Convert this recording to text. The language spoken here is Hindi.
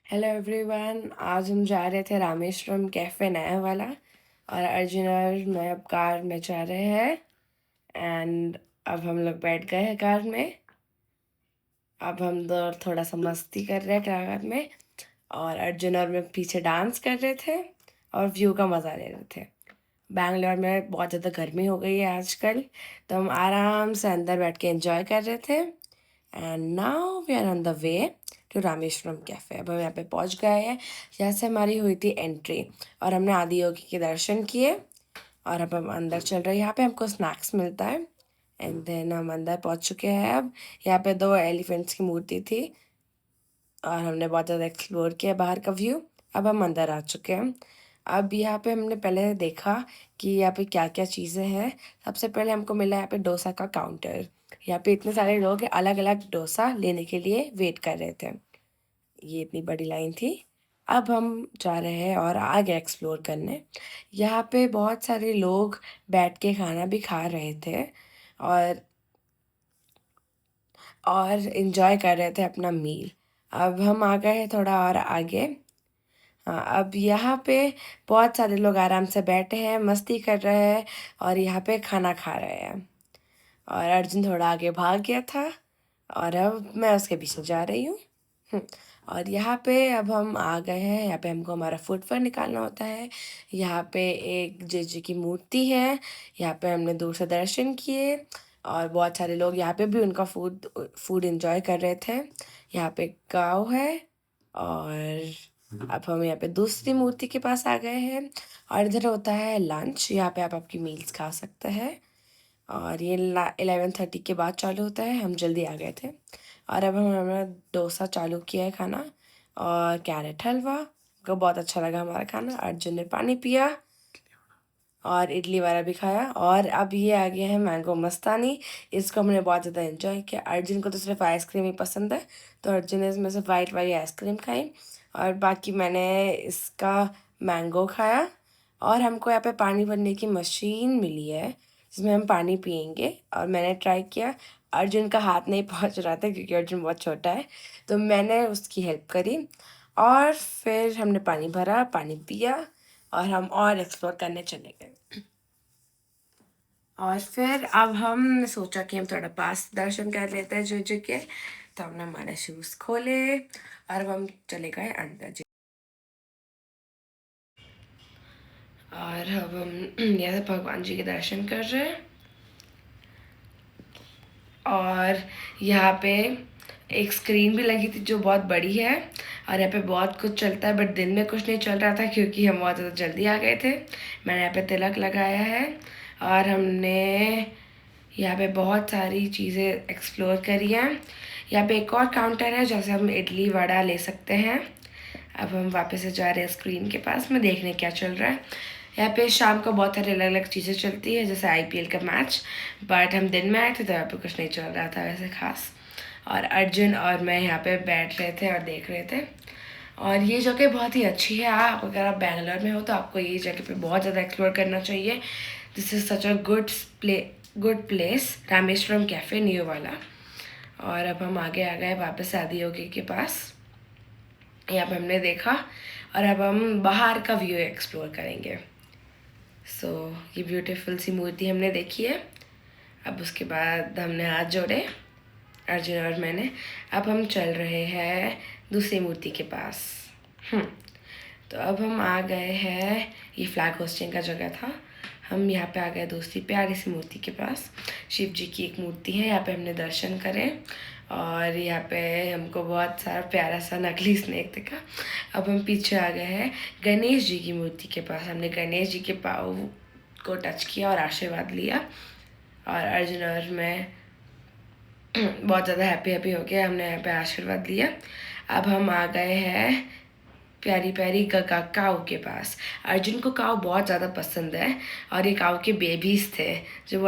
Hello everyone. आज हम जा रहे थे रामेश्वरम कैफ़े नया वाला, और अर्जुन और मैं अब कार में जा रहे हैं। एंड अब हम लोग बैठ गए हैं कार में। अब हम दो थोड़ा सा मस्ती कर रहे हैं कार में, और अर्जुन और मैं पीछे डांस कर रहे थे और व्यू का मज़ा ले रहे थे। बैंगलोर में बहुत ज़्यादा गर्मी हो गई है आजकल, तो हम आराम से अंदर बैठ के एंजॉय कर रहे थे। And now we are on the way to Rameshwaram cafe. अब हम यहाँ पे पहुँच गए हैं। यहाँ से हमारी हुई थी एंट्री, और हमने आदि योगी के दर्शन किए, और अब हम अंदर चल रहे हैं। यहाँ पे हमको स्नैक्स मिलता है। एंड देन हम अंदर पहुँच चुके हैं। अब यहाँ पे 2 एलिफेंट्स की मूर्ति थी, और हमने बहुत ज़्यादा एक्सप्लोर किया बाहर का व्यू। अब हम अंदर आ चुके हैं। अब यहाँ पे हमने पहले देखा कि यहाँ पे क्या क्या चीज़ें हैं। सबसे पहले हमको मिला यहाँ पे डोसा का काउंटर। यहाँ पे इतने सारे लोग अलग अलग डोसा लेने के लिए वेट कर रहे थे। ये इतनी बड़ी लाइन थी। अब हम जा रहे हैं और आगे एक्सप्लोर करने। यहाँ पे बहुत सारे लोग बैठ के खाना भी खा रहे थे, और इन्जॉय कर रहे थे अपना मील। अब हम आ गए हैं थोड़ा और आगे। हाँ, अब यहाँ पे बहुत सारे लोग आराम से बैठे हैं, मस्ती कर रहे हैं, और यहाँ पे खाना खा रहे हैं। और अर्जुन थोड़ा आगे भाग गया था, और अब मैं उसके पीछे जा रही हूँ। और यहाँ पे अब हम आ गए हैं। यहाँ पे हमको हमारा फुटवेयर निकालना होता है। यहाँ पे एक जी की मूर्ति है। यहाँ पे हमने दूर से दर्शन किए, और बहुत सारे लोग यहाँ पे भी उनका फूड एंजॉय कर रहे थे। यहाँ पे गाँव है, और अब हम यहाँ पे दूसरी मूर्ति के पास आ गए हैं। और इधर होता है लंच। यहाँ पे आप आपकी मील्स खा सकते हैं, और ये 11:30 के बाद चालू होता है। हम जल्दी आ गए थे, और अब हमने डोसा चालू किया है खाना, और कैरेट हलवा को बहुत अच्छा लगा हमारा खाना। अर्जुन ने पानी पिया, और इडली वाला भी खाया। और अब ये आ गया है मैंगो मस्तानी। इसको हमने बहुत ज़्यादा एंजॉय किया। अर्जुन को तो सिर्फ आइसक्रीम ही पसंद है, तो अर्जुन ने इसमें से वाइट वाली आइसक्रीम खाई, और बाकी मैंने इसका मैंगो खाया। और हमको यहाँ पे पानी भरने की मशीन मिली है, जिसमें हम पानी पियेंगे, और मैंने ट्राई किया। अर्जुन का हाथ नहीं पहुँच रहा था क्योंकि अर्जुन बहुत छोटा है, तो मैंने उसकी हेल्प करी, और फिर हमने पानी भरा, पानी पिया, और हम और एक्सप्लोर करने चले गए। और फिर अब हम सोचा कि हम थोड़ा पास दर्शन कर लेते हैं जो के, तो हमने हमारे शूज़ खोले, और अब हम चले गए अंदर जी। और अब हम यहाँ भगवान जी के दर्शन कर रहे हैं। और यहाँ पे एक स्क्रीन भी लगी थी जो बहुत बड़ी है, और यहाँ पे बहुत कुछ चलता है, बट दिन में कुछ नहीं चल रहा था क्योंकि हम बहुत ज़्यादा जल्दी आ गए थे। मैंने यहाँ पे तिलक लगाया है, और हमने यहाँ पे बहुत सारी चीज़ें एक्सप्लोर करी हैं। यहाँ पे एक और काउंटर है जैसे हम इडली वड़ा ले सकते हैं। अब हम वापस से जा रहे हैं स्क्रीन के पास में देखने क्या चल रहा है। यहाँ पे शाम को बहुत सारी अलग अलग चीज़ें चलती है, जैसे आईपीएल का मैच, बट हम दिन में आए थे तो यहाँ पे कुछ नहीं चल रहा था वैसे खास। और अर्जुन और मैं यहाँ पे बैठ रहे थे और देख रहे थे। और ये जगह बहुत ही अच्छी है। आप अगर आप बैंगलोर में हो तो आपको ये जगह पे बहुत ज़्यादा एक्सप्लोर करना चाहिए। This is such a good place, Rameswaram cafe new वाला। और अब हम आगे आ गए वापस आदि योगी के पास। यहाँ पे हमने देखा, और अब हम बाहर का व्यू एक्सप्लोर करेंगे। सो ये ब्यूटीफुल सी मूर्ति हमने देखी है। अब उसके बाद हमने हाथ जोड़े, अर्जुन और मैंने। अब हम चल रहे हैं दूसरी मूर्ति के पास। तो अब हम आ गए हैं, ये फ्लैग होस्टिंग का जगह था। हम यहाँ पे आ गए दूसरी प्यारी सी मूर्ति के पास। शिव जी की एक मूर्ति है, यहाँ पे हमने दर्शन करे, और यहाँ पे हमको बहुत सारा प्यारा सा नकली स्नेक दिखा। अब हम पीछे आ गए हैं गणेश जी की मूर्ति के पास। हमने गणेश जी के पाँव को टच किया और आशीर्वाद लिया, और अर्जुन और मैं बहुत ज़्यादा हैप्पी हो गया, हमने यहाँ पे आशीर्वाद लिया। अब हम आ गए हैं प्यारी प्यारी काऊ के पास। अर्जुन को काऊ बहुत ज़्यादा पसंद है, और ये काऊ के बेबीज़ थे जो